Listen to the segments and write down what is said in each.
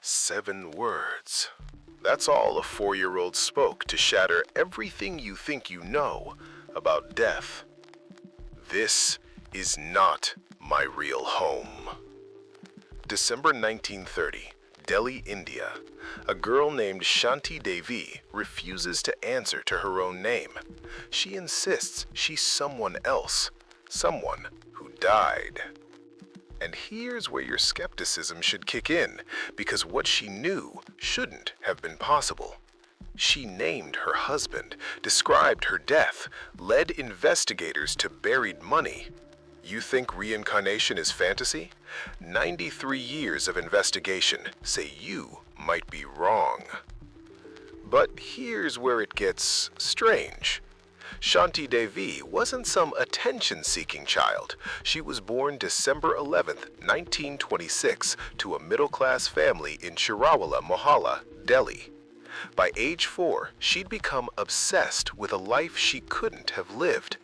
7 words. That's all a 4-year-old spoke to shatter everything you think you know about death. This is not my real home. December 1930, Delhi, India. A girl named Shanti Devi refuses to answer to her own name. She insists she's someone else, someone who died. And here's where your skepticism should kick in, because what she knew shouldn't have been possible. She named her husband, described her death, led investigators to buried money. You think reincarnation is fantasy? 93 years of investigation say you might be wrong. But here's where it gets strange. Shanti Devi wasn't some attention-seeking child. She was born December 11, 1926, to a middle-class family in Shirawala Mohalla, Delhi. By age 4, she'd become obsessed with a life she couldn't have lived.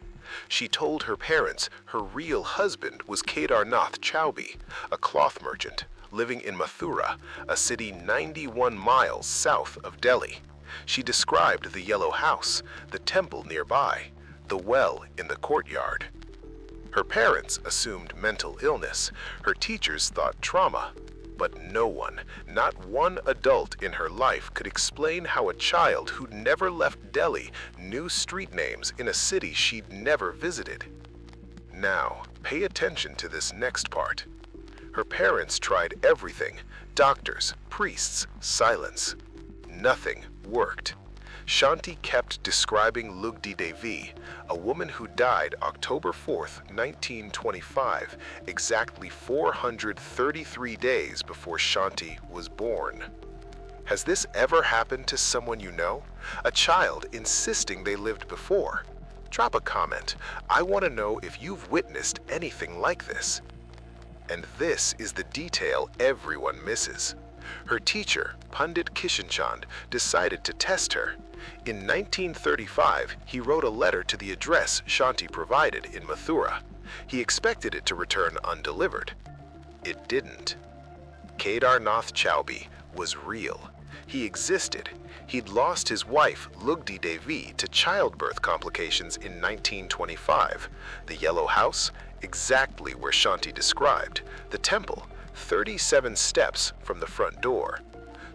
She told her parents her real husband was Kedarnath Chaubey, a cloth merchant living in Mathura, a city 91 miles south of Delhi. She described the yellow house, the temple nearby, the well in the courtyard. Her parents assumed mental illness. Her teachers thought trauma. But no one, not one adult in her life, could explain how a child who'd never left Delhi knew street names in a city she'd never visited. Now, pay attention to this next part. Her parents tried everything: doctors, priests, silence. Nothing worked. Shanti kept describing Lugdi Devi, a woman who died October 4th, 1925, exactly 433 days before Shanti was born. Has this ever happened to someone you know? A child insisting they lived before? Drop a comment. I want to know if you've witnessed anything like this. And this is the detail everyone misses. Her teacher, Pandit Kishanchand, decided to test her. In 1935, he wrote a letter to the address Shanti provided in Mathura. He expected it to return undelivered. It didn't. Kedarnath Chaubey was real. He existed. He'd lost his wife, Lugdi Devi, to childbirth complications in 1925. The yellow house, exactly where Shanti described. The temple, 37 steps from the front door.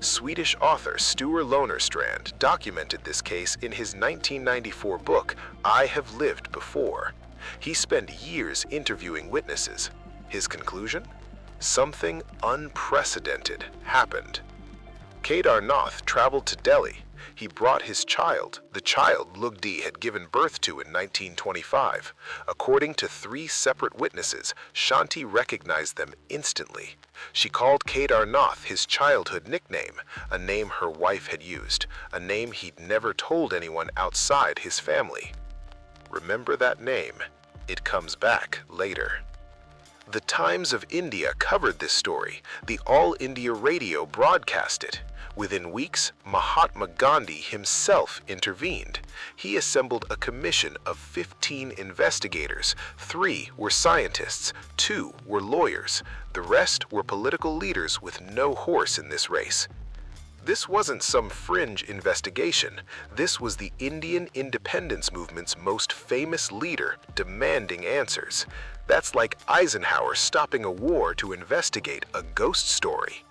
Swedish author Sture Lönnerstrand documented this case in his 1994 book, I Have Lived Before. He spent years interviewing witnesses. His conclusion? Something unprecedented happened. Kedarnath traveled to Delhi. He brought his child, the child Lugdi had given birth to in 1925. According to 3 separate witnesses, Shanti recognized them instantly. She called Kedarnath his childhood nickname, a name her wife had used, a name he'd never told anyone outside his family. Remember that name. It comes back later. The Times of India covered this story. The All India Radio broadcast it. Within weeks, Mahatma Gandhi himself intervened. He assembled a commission of 15 investigators. 3 were scientists, 2 were lawyers. The rest were political leaders with no horse in this race. This wasn't some fringe investigation. This was the Indian independence movement's most famous leader demanding answers. That's like Eisenhower stopping a war to investigate a ghost story.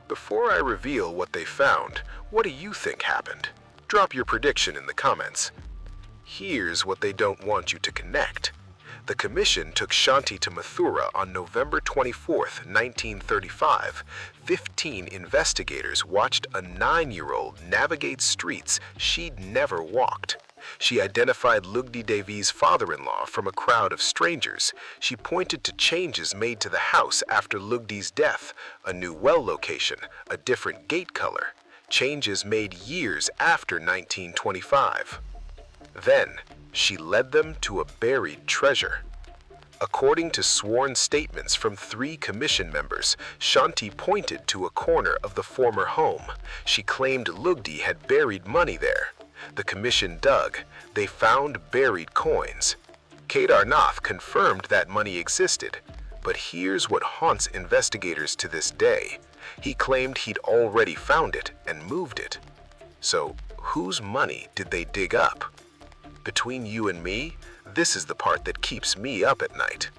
Before I reveal what they found, what do you think happened? Drop your prediction in the comments. Here's what they don't want you to connect. The commission took Shanti to Mathura on November 24, 1935. 15 investigators watched a 9-year-old navigate streets she'd never walked. She identified Lugdi Devi's father-in-law from a crowd of strangers. She pointed to changes made to the house after Lugdi's death, a new well location, a different gate color, changes made years after 1925. Then, she led them to a buried treasure. According to sworn statements from 3 commission members, Shanti pointed to a corner of the former home. She claimed Lugdi had buried money there. The commission dug. They found buried coins. Kedarnath confirmed that money existed. But here's what haunts investigators to this day. He claimed he'd already found it and moved it. So, whose money did they dig up? Between you and me, this is the part that keeps me up at night.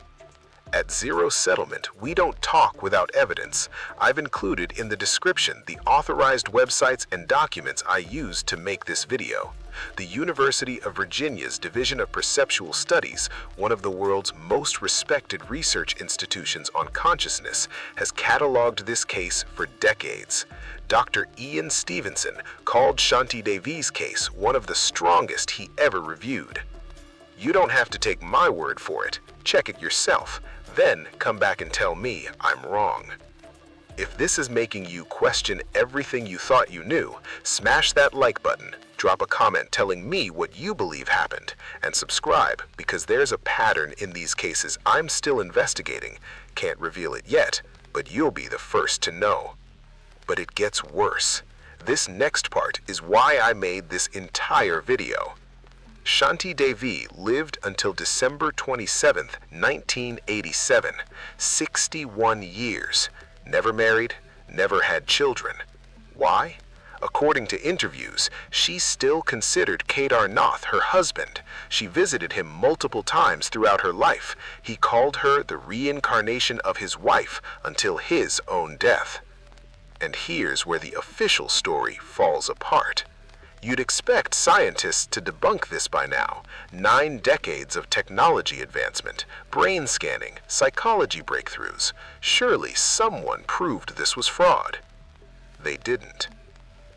At Zero Settlement, we don't talk without evidence. I've included in the description the authorized websites and documents I used to make this video. The University of Virginia's Division of Perceptual Studies, one of the world's most respected research institutions on consciousness, has cataloged this case for decades. Dr. Ian Stevenson called Shanti Devi's case one of the strongest he ever reviewed. You don't have to take my word for it. Check it yourself, then come back and tell me I'm wrong. If this is making you question everything you thought you knew, smash that like button, drop a comment telling me what you believe happened, and subscribe because there's a pattern in these cases I'm still investigating. Can't reveal it yet, but you'll be the first to know. But it gets worse. This next part is why I made this entire video. Shanti Devi lived until December 27, 1987, 61 years. Never married, never had children. Why? According to interviews, she still considered Kedar Nath her husband. She visited him multiple times throughout her life. He called her the reincarnation of his wife until his own death. And here's where the official story falls apart. You'd expect scientists to debunk this by now. 9 decades of technology advancement, brain scanning, psychology breakthroughs. Surely someone proved this was fraud. They didn't.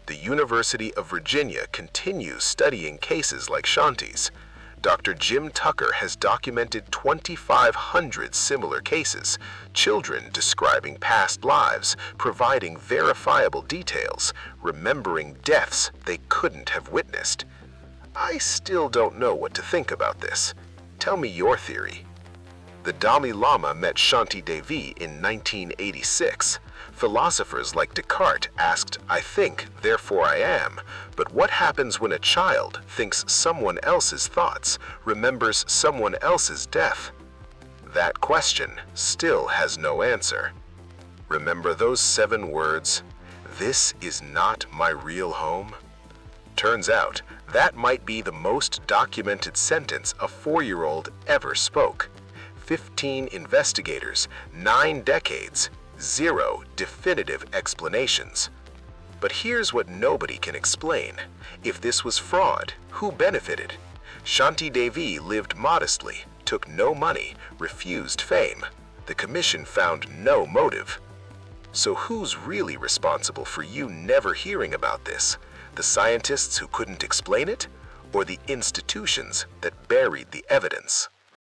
The University of Virginia continues studying cases like Shanti's. Dr. Jim Tucker has documented 2,500 similar cases, children describing past lives, providing verifiable details, remembering deaths they couldn't have witnessed. I still don't know what to think about this. Tell me your theory. The Dalai Lama met Shanti Devi in 1986. Philosophers like Descartes asked, "I think, therefore I am." But what happens when a child thinks someone else's thoughts, remembers someone else's death? That question still has no answer. Remember those 7 words, "This is not my real home"? Turns out, that might be the most documented sentence a 4-year-old ever spoke. 15 investigators, 9 decades, 0 definitive explanations. But here's what nobody can explain. If this was fraud, who benefited? Shanti Devi lived modestly, took no money, refused fame. The commission found no motive. So who's really responsible for you never hearing about this? The scientists who couldn't explain it? Or the institutions that buried the evidence?